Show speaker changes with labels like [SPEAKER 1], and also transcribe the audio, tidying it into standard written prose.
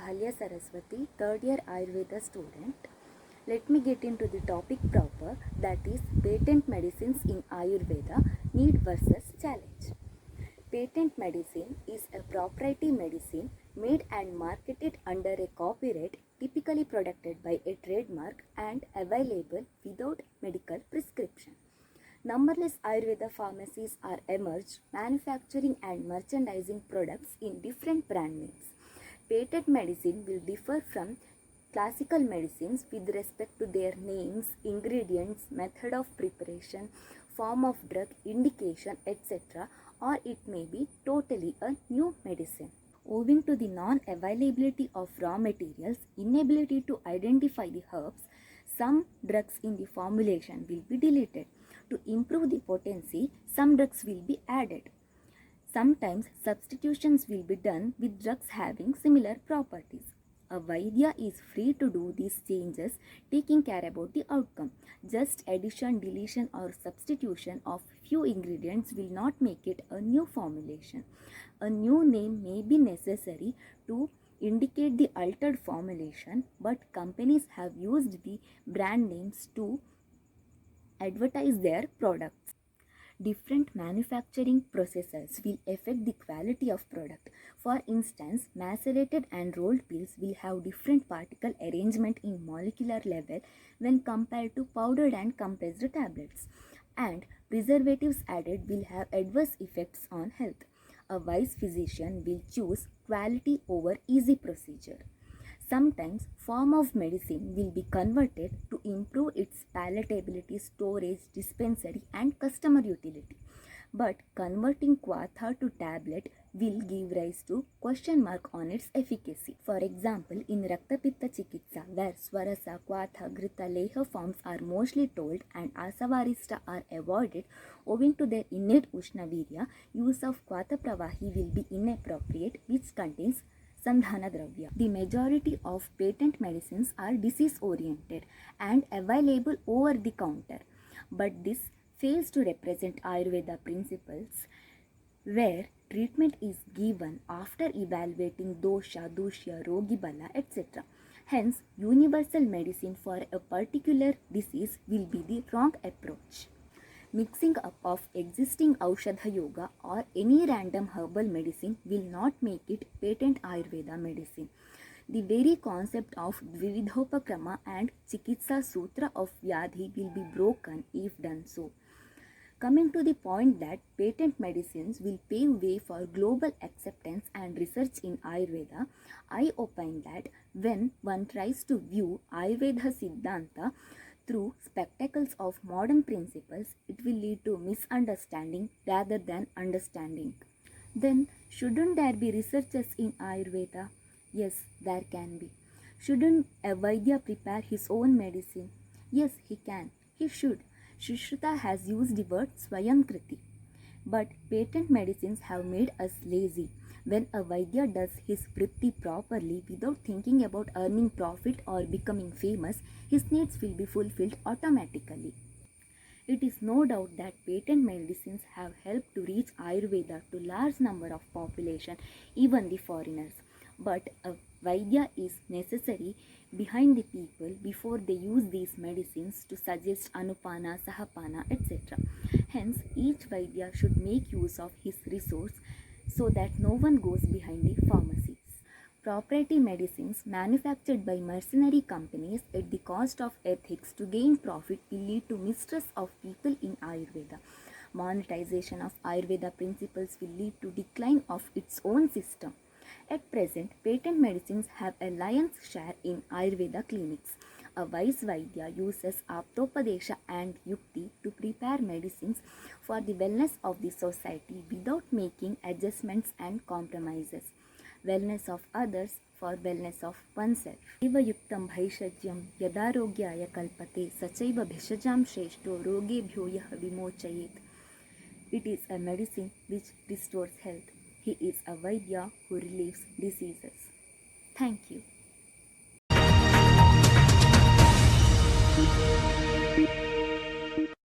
[SPEAKER 1] Ahalya Saraswati, third year Ayurveda student. Let me get into the topic proper, that is patent medicines in Ayurveda, need versus challenge. Patent medicine is a proprietary medicine made and marketed under a copyright, typically protected by a trademark and available without medical prescription. Numberless Ayurveda pharmacies are emerged, manufacturing and merchandising products in different brand names. Patent medicine will differ from classical medicines with respect to their names, ingredients, method of preparation, form of drug, indication, etc., or it may be totally a new medicine. Owing to the non-availability of raw materials, inability to identify the herbs, some drugs in the formulation will be deleted. To improve the potency, some drugs will be added. Sometimes substitutions will be done with drugs having similar properties. A Vaidya is free to do these changes, taking care about the outcome. Just addition, deletion or substitution of few ingredients will not make it a new formulation. A new name may be necessary to indicate the altered formulation, but companies have used the brand names to advertise their products. Different manufacturing processes will affect the quality of product. For instance, macerated and rolled pills will have different particle arrangement in molecular level when compared to powdered and compressed tablets. And preservatives added will have adverse effects on health. A wise physician will choose quality over easy procedure. Sometimes form of medicine will be converted to improve its palatability, storage, dispensary and customer utility. But converting Quatha to tablet will give rise to question mark on its efficacy. For example, in Raktapitta Chikitsa, where Swarasa, Quatha, Grita, Leha forms are mostly told and Asavarista are avoided owing to their innate Ushnavirya, use of Quatha Pravahi will be inappropriate, which contains Sandhana Dravya. The majority of patent medicines are disease oriented and available over the counter, but this fails to represent Ayurveda principles where treatment is given after evaluating dosha, dushya, rogi bala, etc. Hence, universal medicine for a particular disease will be the wrong approach. Mixing up of existing Aushadha Yoga or any random herbal medicine will not make it patent Ayurveda medicine. The very concept of Dvividhopakrama and Chikitsa Sutra of Vyadhi will be broken if done so. Coming to the point that patent medicines will pave way for global acceptance and research in Ayurveda, I opine that when one tries to view Ayurveda Siddhanta through spectacles of modern principles, it will lead to misunderstanding rather than understanding. Then, shouldn't there be researchers in Ayurveda? Yes, there can be. Shouldn't a Vaidya prepare his own medicine? Yes, he can. He should. Sushruta has used the word Swayamkriti. But patent medicines have made us lazy. When a Vaidya does his vritti properly without thinking about earning profit or becoming famous, his needs will be fulfilled automatically. It is no doubt that patent medicines have helped to reach Ayurveda to large number of population, even the foreigners. But a Vaidya is necessary behind the people before they use these medicines to suggest Anupana, Sahapana, etc. Hence, each Vaidya should make use of his resource so that no one goes behind the pharmacies. Proprietary medicines manufactured by mercenary companies at the cost of ethics to gain profit will lead to mistrust of people in Ayurveda. Monetization of Ayurveda principles will lead to decline of its own system. At present, patent medicines have a lion's share in Ayurveda clinics. A wise Vaidya uses Aptopadesha and Yukti to prepare medicines for the wellness of the society without making adjustments and compromises. Wellness of others for wellness of oneself. Eva yuktam bhaishajyam yadarogyaya kalpate sachaiva bhishajam shreshto rogebhyo yah vimochayet. It is a medicine which restores health. He is a Vaidya who relieves diseases. Thank you.